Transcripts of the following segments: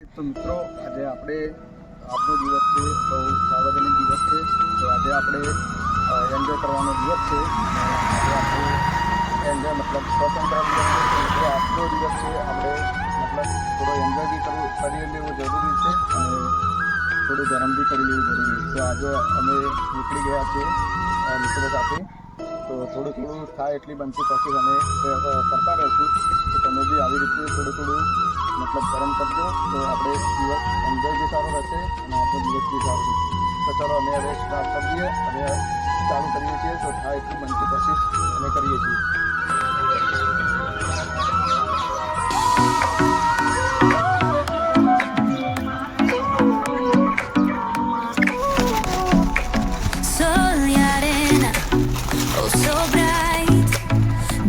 તો મિત્રો આજે આપણે આજનો દિવસ છે તો સાર્વજનિક દિવસ છે તો આજે આપણે એન્જોય કરવાનો દિવસ છે આજે આપણે એન્જોય મતલબ સ્વતંત્ર દિવસ છે તો આજનો દિવસ છે આપણે મતલબ થોડો એન્જોય બી કરી લેવો જરૂરી છે અને થોડું ગરમ બી કરી લેવું જરૂરી છે તો આજે અમે નીકળી ગયા છીએ મિત્રો સાથે તો થોડું થાય એટલી બનતી પછી અમે કરતા રહીશું તો તમે બી આવી રીતે થોડું મતલબ ગરમ કરજો તો આપણે દિવસ એન્જોય બી સારો રહેશે અને આપણો દિવસ બી સારો રહેશે તો ચાલો અમે હવે સ્ટાર્ટ કરીએ હવે ચાલુ કરીએ છીએ તો થાય એટલી બનતી કોશિશ અમે કરીએ છીએ.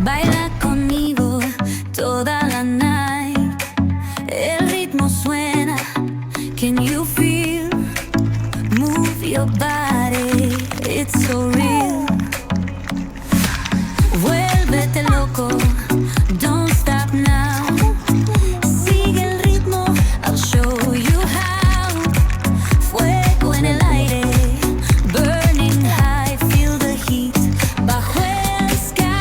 Baila conmigo toda la night. El ritmo suena. Can you feel? Move your body. It's so real. Vuélvete loco. Don't stop now. Sigue el ritmo. I'll show you how. Fuego en el aire. Burning high. Feel the heat. Bajo el sky.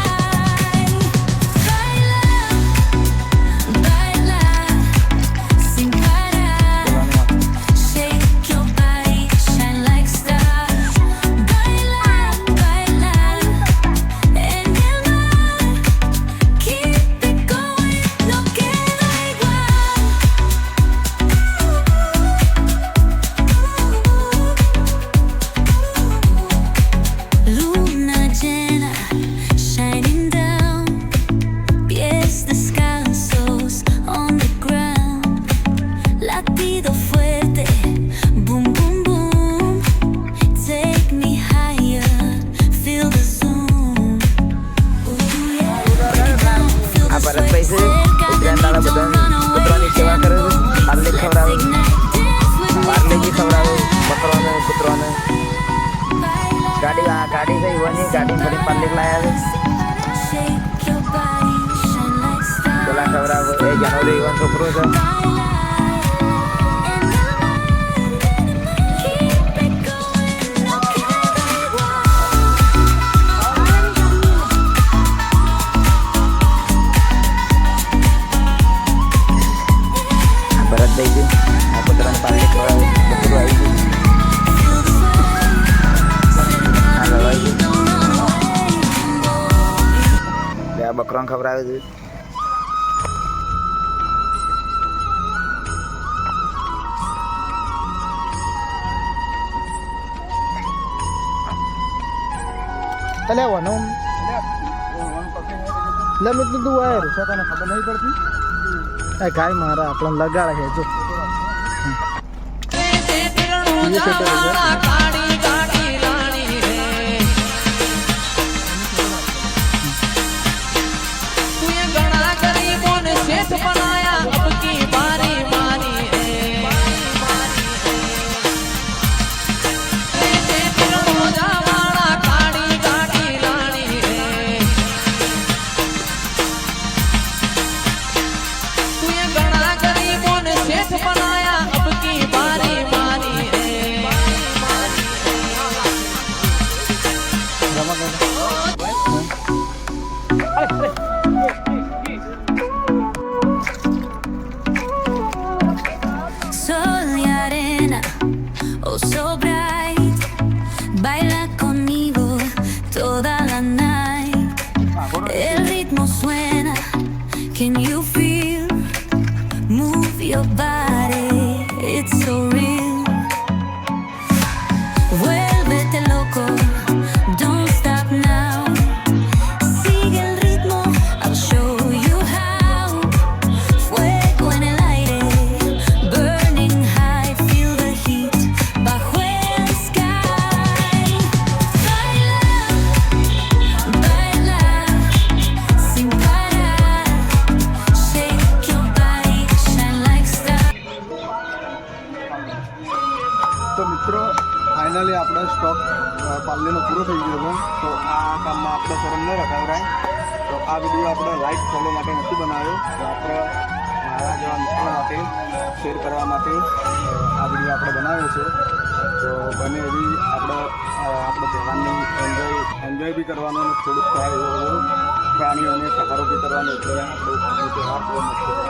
गाड़ी से युवा नहीं गाड़ी बड़ी पार्ले लाया है बोला खबरा ए जनवरी युवा छोकरो છે ભરત દઈ દે આ પુત્રને પાર્લે ખવડાવે પુત્ર આવી ગયું બકરા ખવડાવે છે એટલે વનો લમિત તું વાયર છે તને ખબર નહીં પડતી એ ગાય મારા આપણને લગાડે છે જો Sol y arena, oh so bright. Baila conmigo toda la night. El ritmo suena. Can you feel? Move your body. It's so real. Vuélvete loco. Don't stop now. Sigue el ritmo. I'll show you how. Fuego en el aire. Burning high. Feel the heat. Bajo el sky. Baila, sin parar. Shake your body. Shine like stars. તો મિત્રો finally આપણો stock પાર્લેનો પૂરો થઈ ગયો છે તો આ કામમાં આપણે શરમ ન રખાવરાય તો આ વિડીયો આપણે લાઈક ફોલો માટે નથી બનાવ્યો તો આપણે મારા જેવા મિત્રો માટે શેર કરવા માટે આ વિડીયો આપણે બનાવ્યો છે. તો બને એવી આપણે તહેવારની એન્જોય બી કરવાનો અને થોડુંક થાય એવો પ્રાણીઓને સહારો બી કરવાનો એટલે આપણો તહેવાર બહુ મસ્ત